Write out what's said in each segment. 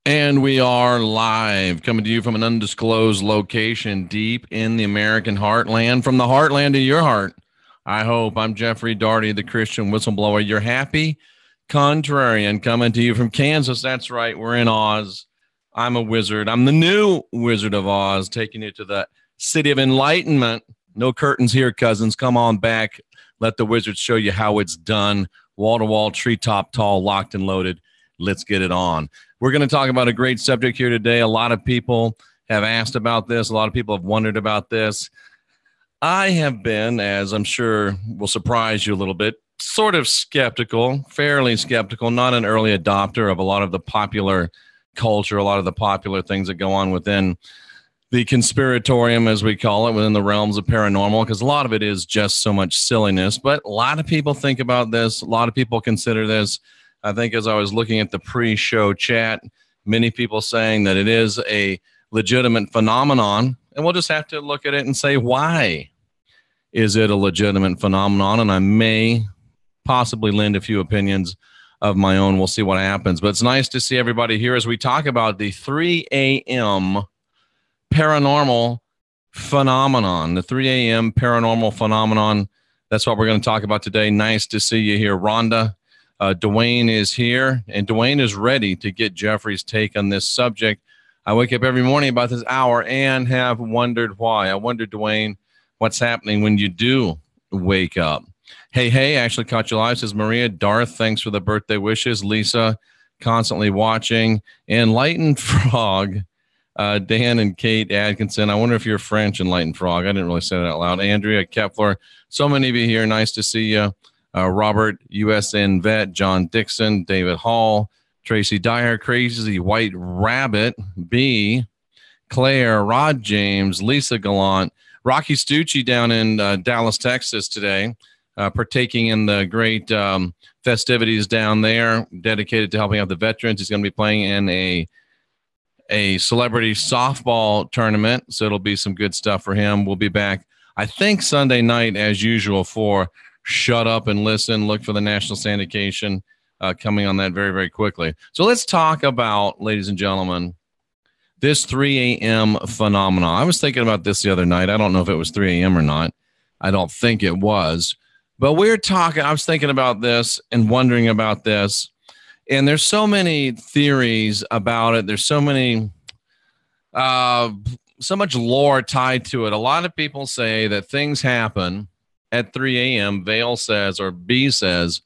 And we are live, coming to you from an undisclosed location deep in the American heartland, from the heartland to your heart. I hope. I'm Jeffrey Daugherty, the Christian whistleblower. You're happy contrarian, coming to you from Kansas. That's right, we're in Oz. I'm a wizard. I'm the new Wizard of Oz, taking you to the city of enlightenment. No curtains here, cousins. Come on back. Let the wizards show you how it's done. Wall to wall, treetop tall, locked and loaded. Let's get it on. We're going to talk about a great subject here today. A lot of people have asked about this. A lot of people have wondered about this. I have been, as I'm sure will surprise you a little bit, sort of skeptical, fairly skeptical, not an early adopter of a lot of the popular culture, a lot of the popular things that go on within the conspiratorium, as we call it, within the realms of paranormal, because a lot of it is just so much silliness. But a lot of people think about this. A lot of people consider this. I think as I was looking at the pre-show chat, many people saying that it is a legitimate phenomenon, and we'll just have to look at it and say, why is it a legitimate phenomenon? And I may possibly lend a few opinions of my own. We'll see what happens. But it's nice to see everybody here as we talk about the 3 a.m. paranormal phenomenon. The 3 a.m. paranormal phenomenon. That's what we're going to talk about today. Nice to see you here, Rhonda. Dwayne is here, and Dwayne is ready to get Jeffrey's take on this subject. I wake up every morning about this hour and have wondered why. I wonder, Dwayne, what's happening when you do wake up. Hey, actually caught you live, says Maria. Darth, thanks for the birthday wishes. Lisa, constantly watching. Enlightened Frog, Dan and Kate Atkinson. I wonder if you're French, Enlightened Frog. I didn't really say that out loud. Andrea Kepler, so many of you here. Nice to see you. Robert, USN Vet, John Dixon, David Hall, Tracy Dyer, Crazy White Rabbit, B, Claire, Rod James, Lisa Gallant, Rocky Stucci down in Dallas, Texas today, partaking in the great festivities down there, dedicated to helping out the veterans. He's going to be playing in a celebrity softball tournament, so it'll be some good stuff for him. We'll be back, I think, Sunday night as usual for Shut Up and Listen. Look for the national syndication coming on that very, very quickly. So let's talk about, ladies and gentlemen, this 3 a.m. phenomenon. I was thinking about this the other night. I don't know if it was 3 a.m. or not. I don't think it was. But I was thinking about this and wondering about this. And there's so many theories about it. There's so much lore tied to it. A lot of people say that things happen at 3 a.m., Vale says, or B says,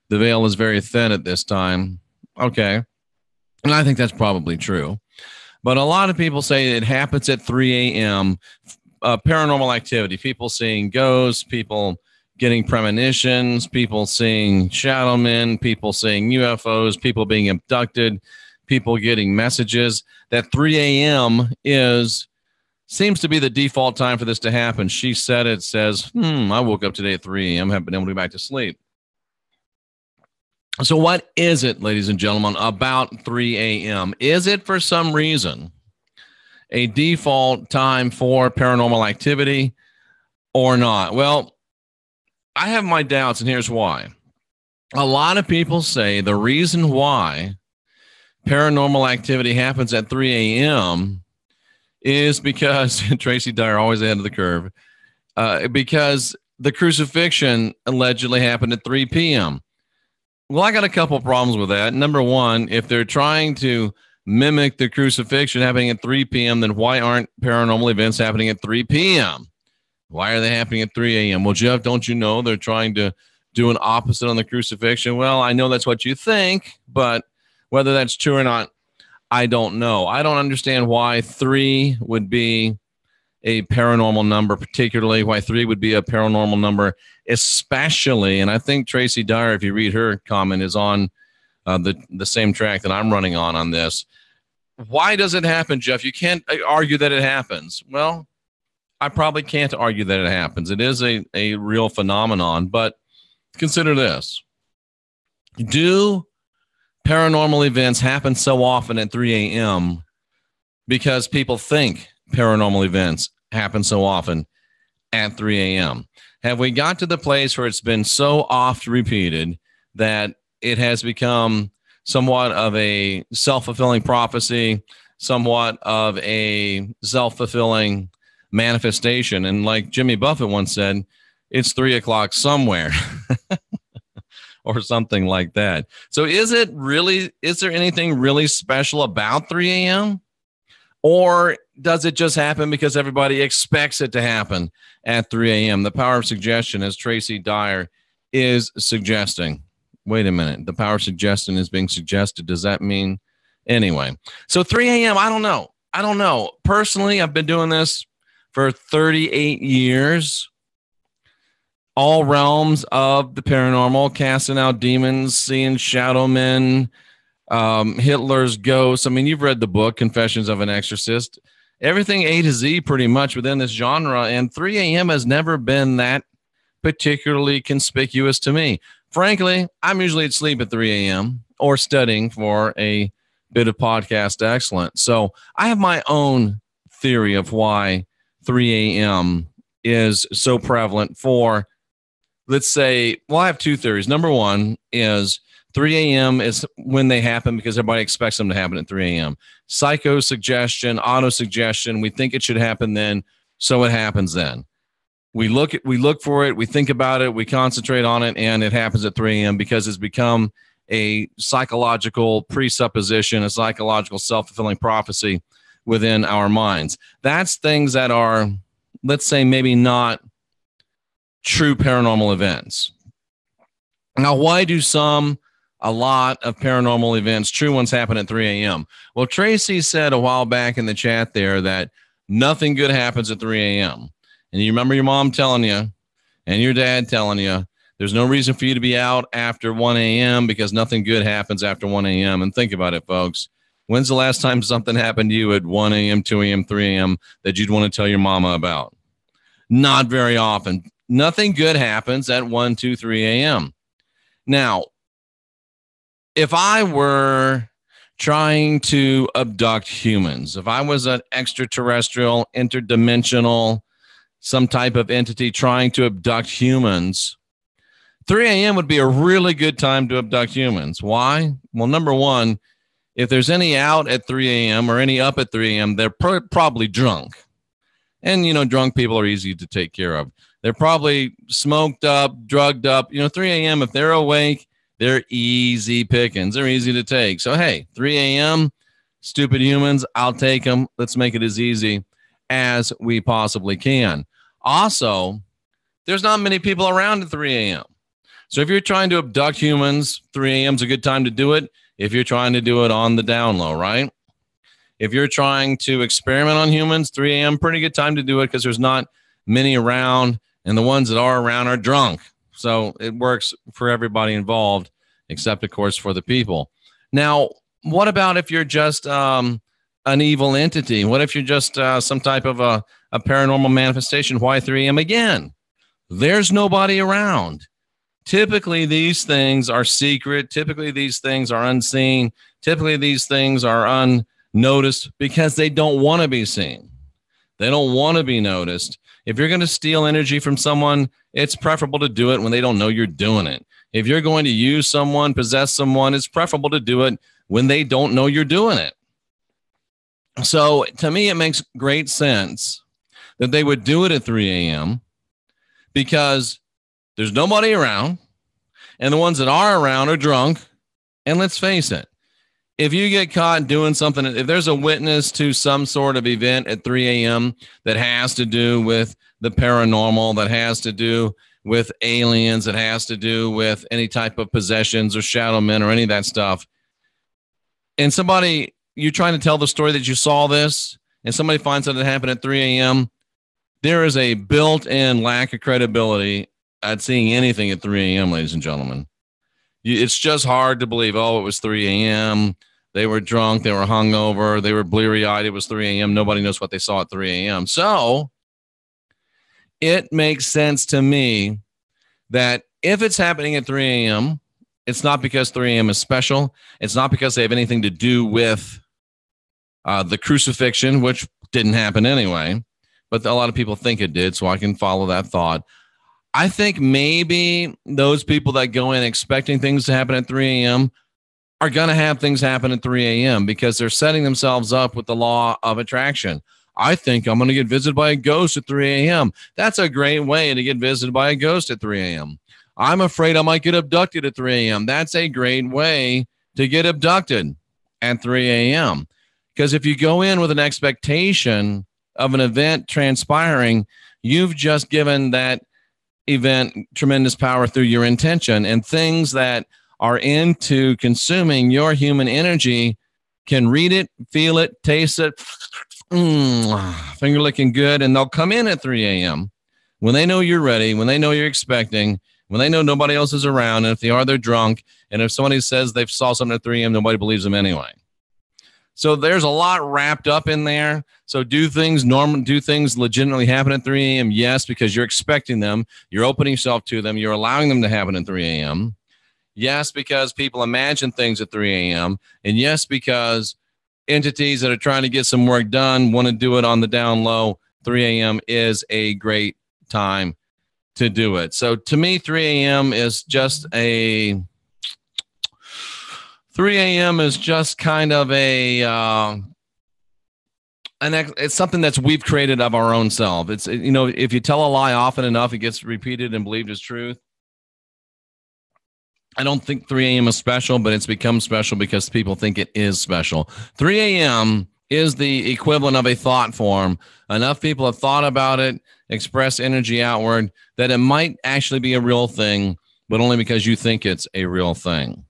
the veil is very thin at this time. Okay. And I think that's probably true. But a lot of people say it happens at 3 a.m. Paranormal activity, people seeing ghosts, people getting premonitions, people seeing shadow men, people seeing UFOs, people being abducted, people getting messages. That 3 a.m. seems to be the default time for this to happen. She said it, says, I woke up today at 3 a.m., haven't been able to go back to sleep. So what is it, ladies and gentlemen, about 3 a.m.? Is it for some reason a default time for paranormal activity or not? Well, I have my doubts, and here's why. A lot of people say the reason why paranormal activity happens at 3 a.m. is because Tracy Dyer always ahead of the curve, because the crucifixion allegedly happened at 3 p.m. Well, I got a couple of problems with that. Number one, if they're trying to mimic the crucifixion happening at 3 p.m., then why aren't paranormal events happening at 3 p.m.? Why are they happening at 3 a.m.? Well, Jeff, don't you know they're trying to do an opposite on the crucifixion? Well, I know that's what you think, but whether that's true or not, I don't know. I don't understand why 3 would be a paranormal number, particularly why 3 would be a paranormal number, especially, and I think Tracy Dyer, if you read her comment, is on the same track that I'm running on this. Why does it happen, Jeff? You can't argue that it happens. Well, I probably can't argue that it happens. It is a real phenomenon, but consider this. Do paranormal events happen so often at 3 a.m. because people think paranormal events happen so often at 3 a.m.? Have we got to the place where it's been so oft repeated that it has become somewhat of a self-fulfilling prophecy, somewhat of a self-fulfilling manifestation. And like Jimmy Buffett once said, it's 3 o'clock somewhere or something like that. So is there anything really special about 3 a.m.? Or does it just happen because everybody expects it to happen at 3 a.m.? The power of suggestion, as Tracy Dyer is suggesting. Wait a minute. The power of suggestion is being suggested. Does that mean? Anyway, so 3 a.m., I don't know. Personally, I've been doing this for 38 years. All realms of the paranormal, casting out demons, seeing shadow men, Hitler's ghosts. I mean, you've read the book, Confessions of an Exorcist. Everything A to Z pretty much within this genre, and 3 a.m. has never been that particularly conspicuous to me. Frankly, I'm usually asleep at 3 a.m. or studying for a bit of podcast excellence. So I have my own theory of why 3 a.m. is so prevalent for, let's say, well, I have two theories. Number one is 3 a.m. is when they happen because everybody expects them to happen at 3 a.m. Psycho-suggestion, auto-suggestion. We think it should happen then, so it happens then. We look for it, we think about it, we concentrate on it, and it happens at 3 a.m. because it's become a psychological presupposition, a psychological self-fulfilling prophecy within our minds. That's things that are, let's say, maybe not true paranormal events. Now, why do a lot of paranormal events, true ones, happen at 3 a.m.? Well, Tracy said a while back in the chat there that nothing good happens at 3 a.m. And you remember your mom telling you and your dad telling you there's no reason for you to be out after 1 a.m. because nothing good happens after 1 a.m. And think about it, folks. When's the last time something happened to you at 1 a.m., 2 a.m., 3 a.m. that you'd want to tell your mama about? Not very often. Nothing good happens at 1, 2, 3 a.m. Now, if I were trying to abduct humans, if I was an extraterrestrial, interdimensional, some type of entity trying to abduct humans, 3 a.m. would be a really good time to abduct humans. Why? Well, number one, if there's any out at 3 a.m. or any up at 3 a.m., they're probably drunk. And, drunk people are easy to take care of. They're probably smoked up, drugged up. 3 a.m., if they're awake, they're easy pickings. They're easy to take. So, hey, 3 a.m., stupid humans, I'll take them. Let's make it as easy as we possibly can. Also, there's not many people around at 3 a.m. So if you're trying to abduct humans, 3 a.m. is a good time to do it. If you're trying to do it on the down low, right? If you're trying to experiment on humans, 3 a.m., pretty good time to do it because there's not many around, and the ones that are around are drunk. So it works for everybody involved, except, of course, for the people. Now, what about if you're just an evil entity? What if you're just some type of a paranormal manifestation? Why 3 a.m. again? There's nobody around. Typically, these things are secret. Typically, these things are unseen. Typically, these things are unnoticed because they don't want to be seen. They don't want to be noticed. If you're going to steal energy from someone, it's preferable to do it when they don't know you're doing it. If you're going to use someone, possess someone, it's preferable to do it when they don't know you're doing it. So to me, it makes great sense that they would do it at 3 a.m. because there's nobody around, and the ones that are around are drunk. And let's face it, if you get caught doing something, if there's a witness to some sort of event at 3 a.m. that has to do with the paranormal, that has to do with aliens, that has to do with any type of possessions or shadow men or any of that stuff, and somebody, you're trying to tell the story that you saw this, and somebody finds out it happened at 3 a.m., there is a built-in lack of credibility at seeing anything at 3 a.m., ladies and gentlemen. It's just hard to believe, oh, it was 3 a.m., they were drunk, they were hungover, they were bleary-eyed, it was 3 a.m., nobody knows what they saw at 3 a.m. So it makes sense to me that if it's happening at 3 a.m., it's not because 3 a.m. is special. It's not because they have anything to do with the crucifixion, which didn't happen anyway, but a lot of people think it did, so I can follow that thought. I think maybe those people that go in expecting things to happen at 3 a.m. are going to have things happen at 3 a.m. because they're setting themselves up with the law of attraction. I think I'm going to get visited by a ghost at 3 a.m. That's a great way to get visited by a ghost at 3 a.m. I'm afraid I might get abducted at 3 a.m. That's a great way to get abducted at 3 a.m. Because if you go in with an expectation of an event transpiring, you've just given that event tremendous power through your intention, and things that are into consuming your human energy can read it, feel it, taste it, finger licking good, and they'll come in at 3 a.m. when they know you're ready, when they know you're expecting, when they know nobody else is around, and if they are, they're drunk, and if somebody says they saw something at 3 a.m., nobody believes them anyway. So there's a lot wrapped up in there. So do things legitimately happen at 3 a.m.? Yes, because you're expecting them. You're opening yourself to them. You're allowing them to happen at 3 a.m. Yes, because people imagine things at 3 a.m. And yes, because entities that are trying to get some work done want to do it on the down low. 3 a.m. is a great time to do it. So to me, 3 a.m. is just a... 3 a.m. is just kind of it's something that's we've created of our own self. It's, if you tell a lie often enough, it gets repeated and believed as truth. I don't think 3 a.m. is special, but it's become special because people think it is special. 3 a.m. is the equivalent of a thought form. Enough people have thought about it, express energy outward, that it might actually be a real thing, but only because you think it's a real thing.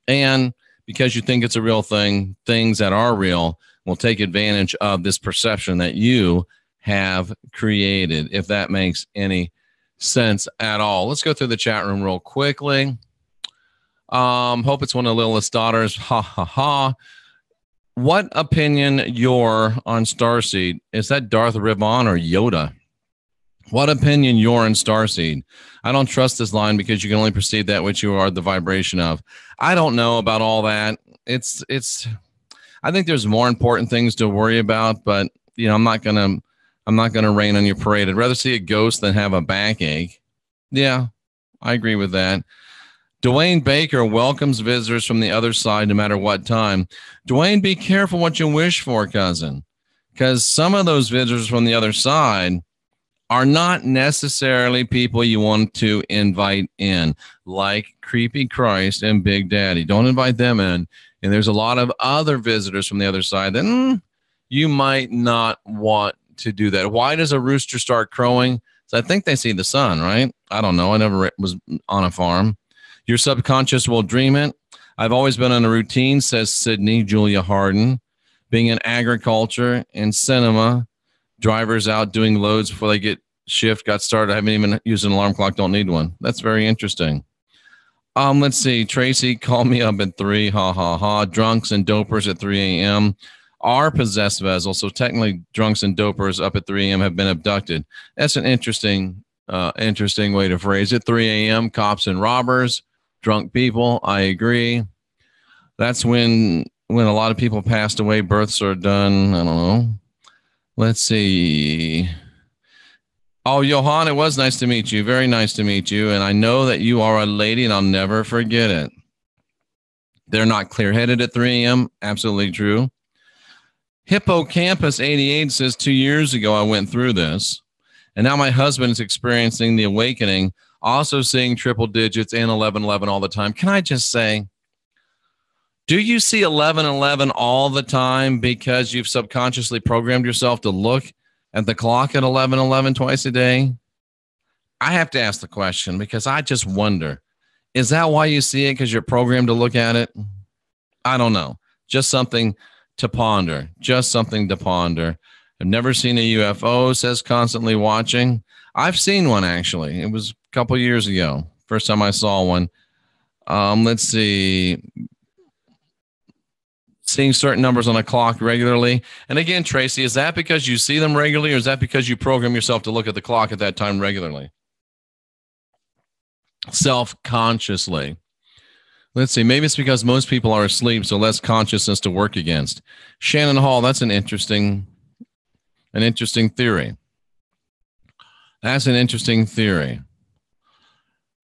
And because you think it's a real thing, things that are real will take advantage of this perception that you have created, if that makes any sense at all. Let's go through the chat room real quickly. Hope it's one of Lilith's daughters. Ha, ha, ha. What opinion you're on Starseed? Is that Darth Ribbon or Yoda? What opinion you're in Starseed? I don't trust this line because you can only perceive that which you are the vibration of. I don't know about all that. I think there's more important things to worry about, but I'm not gonna rain on your parade. I'd rather see a ghost than have a backache. Yeah, I agree with that. Dwayne Baker welcomes visitors from the other side no matter what time. Dwayne, be careful what you wish for, cousin, because some of those visitors from the other side are not necessarily people you want to invite in, like Creepy Christ and Big Daddy. Don't invite them in. And there's a lot of other visitors from the other side that you might not want to do that. Why does a rooster start crowing? So I think they see the sun, right? I don't know. I never was on a farm. Your subconscious will dream it. I've always been on a routine, says Sydney Julia Harden. Being in agriculture and cinema, drivers out doing loads before they get shift got started. I haven't even used an alarm clock. Don't need one. That's very interesting. Let's see. Tracy called me up at 3. Ha, ha, ha. Drunks and dopers at 3 a.m. are possessed vessels. So technically drunks and dopers up at 3 a.m. have been abducted. That's an interesting way to phrase it. 3 a.m. cops and robbers, drunk people. I agree. That's when a lot of people passed away. Births are done. I don't know. Let's see. Oh, Johan, it was nice to meet you. Very nice to meet you. And I know that you are a lady, and I'll never forget it. They're not clear-headed at 3 a.m. Absolutely true. Hippocampus 88 says 2 years ago I went through this, and now my husband is experiencing the awakening, also seeing triple digits and 1111 all the time. Can I just say, do you see 1111 all the time because you've subconsciously programmed yourself to look at the clock at 11:11 twice a day? I have to ask the question because I just wonder, is that why you see it? Because you're programmed to look at it? I don't know. Just something to ponder. Just something to ponder. I've never seen a UFO, says constantly watching. I've seen one, actually. It was a couple years ago. First time I saw one. Let's see. Seeing certain numbers on a clock regularly. And again, Tracy, is that because you see them regularly, or is that because you program yourself to look at the clock at that time regularly? Self-consciously. Let's see. Maybe it's because most people are asleep, so less consciousness to work against. Shannon Hall, that's an interesting theory. That's an interesting theory.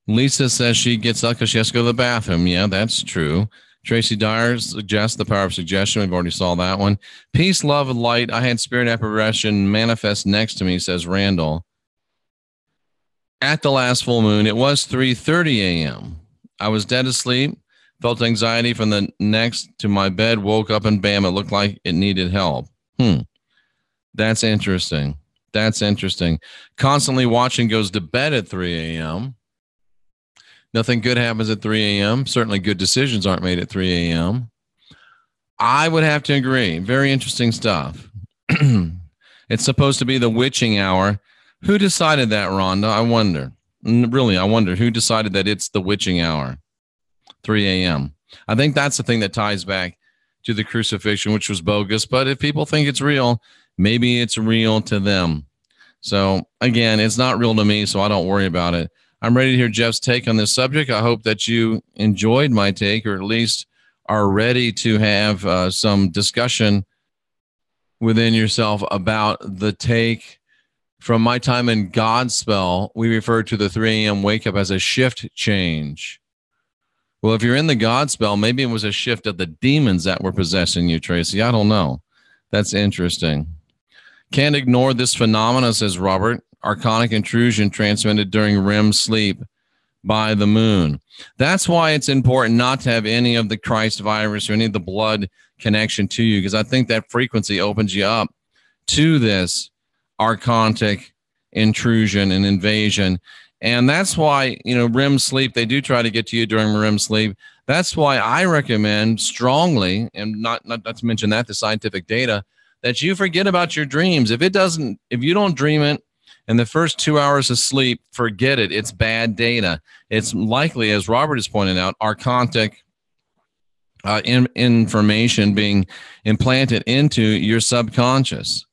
Lisa says she gets up because she has to go to the bathroom. Yeah, that's true. Tracy Dyer suggests the power of suggestion. We've already saw that one. Peace, love, and light. I had spirit apparition manifest next to me, says Randall. At the last full moon, it was 3:30 a.m. I was dead asleep, felt anxiety from the next to my bed, woke up, and bam, it looked like it needed help. That's interesting. That's interesting. Constantly watching, goes to bed at 3 a.m. Nothing good happens at 3 a.m. Certainly good decisions aren't made at 3 a.m. I would have to agree. Very interesting stuff. It's supposed to be the witching hour. Who decided that, Rhonda? I wonder. Really, I wonder who decided that it's the witching hour, 3 a.m. I think that's the thing that ties back to the crucifixion, which was bogus. But if people think it's real, maybe it's real to them. So, again, it's not real to me, so I don't worry about it. I'm ready to hear Jeff's take on this subject. I hope that you enjoyed my take, or at least are ready to have some discussion within yourself about the take. From my time in Godspell, we refer to the 3 a.m. wake up as a shift change. Well, if you're in the Godspell, maybe it was a shift of the demons that were possessing you, Tracy. I don't know. That's interesting. Can't ignore this phenomenon, says Robert. Archonic intrusion transmitted during REM sleep by the moon. That's why it's important not to have any of the Christ virus or any of the blood connection to you, because I think that frequency opens you up to this archonic intrusion and invasion. And that's why, REM sleep, they do try to get to you during REM sleep. That's why I recommend strongly, and not to mention that the scientific data, that you forget about your dreams. If you don't dream it in the first 2 hours of sleep, forget it. It's bad data. It's likely, as Robert has pointed out, archonic information being implanted into your subconscious.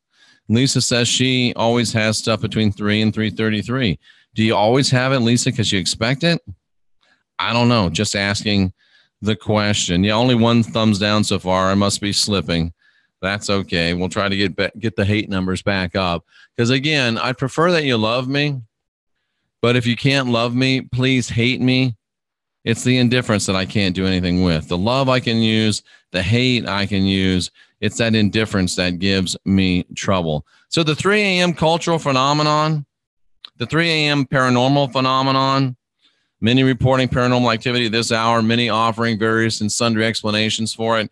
Lisa says she always has stuff between 3 and 3:33. Do you always have it, Lisa, because you expect it? I don't know. Just asking the question. Yeah, only one thumbs down so far. I must be slipping. That's okay. We'll try to get the hate numbers back up. Because, again, I prefer that you love me. But if you can't love me, please hate me. It's the indifference that I can't do anything with. The love I can use, the hate I can use. It's that indifference that gives me trouble. So the 3 a.m. cultural phenomenon, the 3 a.m. paranormal phenomenon, many reporting paranormal activity this hour, many offering various and sundry explanations for it.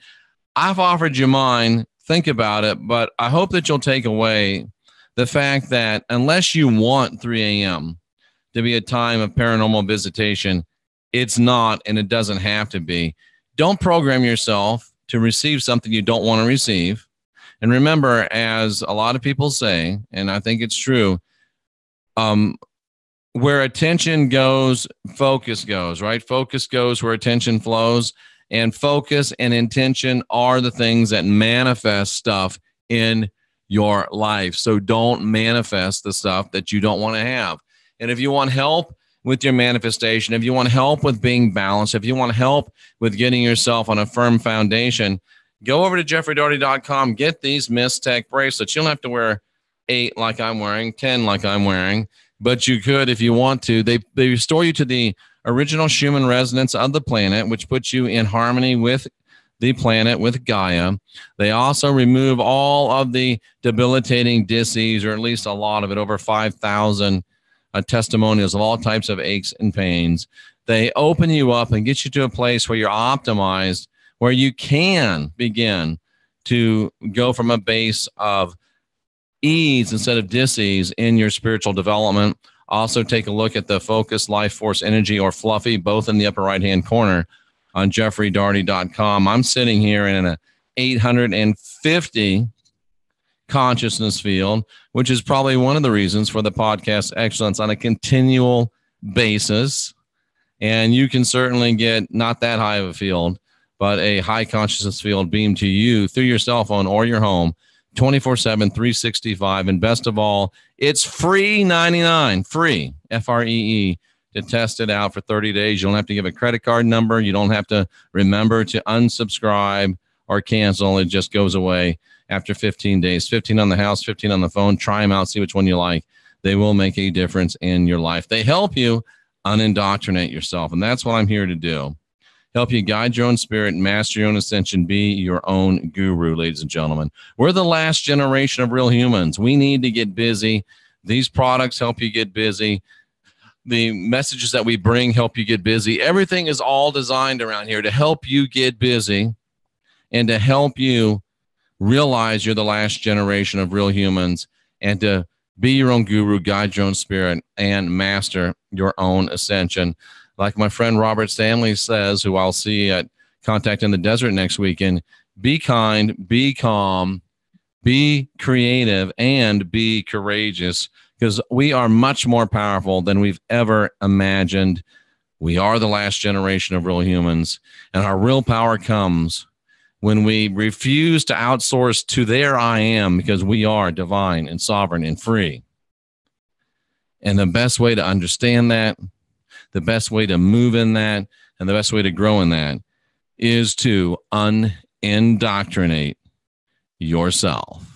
I've offered you mine. Think about it, but I hope that you'll take away the fact that unless you want 3 a.m. to be a time of paranormal visitation, it's not, and it doesn't have to be. Don't program yourself to receive something you don't want to receive. And remember, as a lot of people say, and I think it's true, where attention goes, focus goes, right? Focus goes where attention flows, and focus and intention are the things that manifest stuff in your life. So don't manifest the stuff that you don't want to have. And if you want help with your manifestation, if you want help with being balanced, if you want help with getting yourself on a firm foundation, go over to jeffreydaugherty.com, get these Mistech bracelets. You don't have to wear 8 like I'm wearing, 10 like I'm wearing, but you could if you want to. They restore you to the original Schumann resonance of the planet, which puts you in harmony with the planet, with Gaia. They also remove all of the debilitating disease, or at least a lot of it, over 5,000 testimonials of all types of aches and pains. They open you up and get you to a place where you're optimized, where you can begin to go from a base of ease instead of dis-ease in your spiritual development. Also, take a look at the Focus, Life Force, Energy, or Fluffy, both in the upper right-hand corner on jeffreydaugherty.com. I'm sitting here in an 850 consciousness field, which is probably one of the reasons for the podcast excellence on a continual basis. And you can certainly get not that high of a field, but a high consciousness field beamed to you through your cell phone or your home 24/7, 365. And best of all, it's free 99, free, Free, to test it out for 30 days. You don't have to give a credit card number. You don't have to remember to unsubscribe or cancel. It just goes away after 15 days. 15 on the house, 15 on the phone. Try them out, see which one you like. They will make a difference in your life. They help you unindoctrinate yourself, and that's what I'm here to do. help you guide your own spirit, master your own ascension, be your own guru, ladies and gentlemen. We're the last generation of real humans. We need to get busy. These products help you get busy. The messages that we bring help you get busy. Everything is all designed around here to help you get busy and to help you realize you're the last generation of real humans and to be your own guru, guide your own spirit, and master your own ascension. Like my friend Robert Stanley says, who I'll see at Contact in the Desert next weekend, be kind, be calm, be creative, and be courageous, because we are much more powerful than we've ever imagined. We are the last generation of real humans, and our real power comes when we refuse to outsource to their I am, because we are divine and sovereign and free. And the best way to understand that, the best way to move in that, and the best way to grow in that is to unindoctrinate yourself.